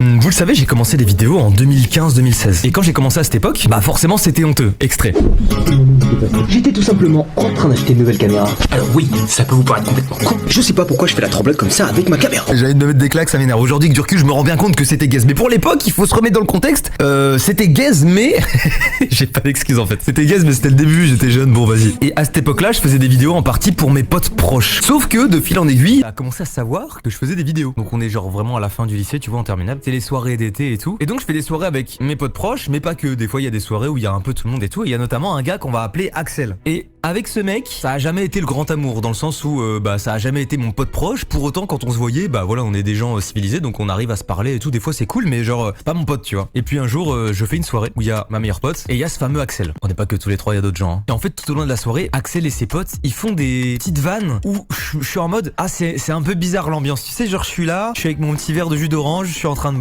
Vous le savez, j'ai commencé les vidéos en 2015-2016. Et quand j'ai commencé à cette époque, bah forcément c'était honteux. Extrait. J'étais tout simplement en train d'acheter une nouvelle caméra. Alors oui, ça peut vous paraître complètement con. Je sais pas pourquoi je fais la tremblote comme ça avec ma caméra. J'ai envie de me mettre des claques, ça m'énerve. Aujourd'hui, que du recul, je me rends bien compte que c'était gaze. Mais pour l'époque, il faut se remettre dans le contexte. C'était gaze, mais... j'ai pas d'excuse en fait. C'était gaze, mais c'était le début, j'étais jeune, bon vas-y. Et à cette époque-là, je faisais des vidéos en partie pour mes potes proches. Sauf que, de fil en aiguille, a commencé à savoir que je faisais des vidéos. Donc on est genre vraiment à la fin du lycée, tu vois, en terminale. C'est les soirées d'été et tout. Et donc je fais des soirées avec mes potes proches, mais pas que. Des fois, il y a des soirées où il y a un peu tout le monde et tout. Et il y a notamment un gars qu'on va appeler Axel. Et avec ce mec, ça a jamais été le grand amour, dans le sens où ça a jamais été mon pote proche. Pour autant, quand on se voyait, bah voilà, on est des gens civilisés, donc on arrive à se parler et tout. Des fois c'est cool, mais genre pas mon pote, tu vois. Et puis un jour, je fais une soirée où il y a ma meilleure pote et il y a ce fameux Axel. On n'est pas que tous les trois, il y a d'autres gens. Hein. Et en fait, tout au long de la soirée, Axel et ses potes, ils font des petites vannes où je suis en mode c'est un peu bizarre l'ambiance. Tu sais, genre je suis là, je suis avec mon petit verre de jus d'orange, je suis en train de boire.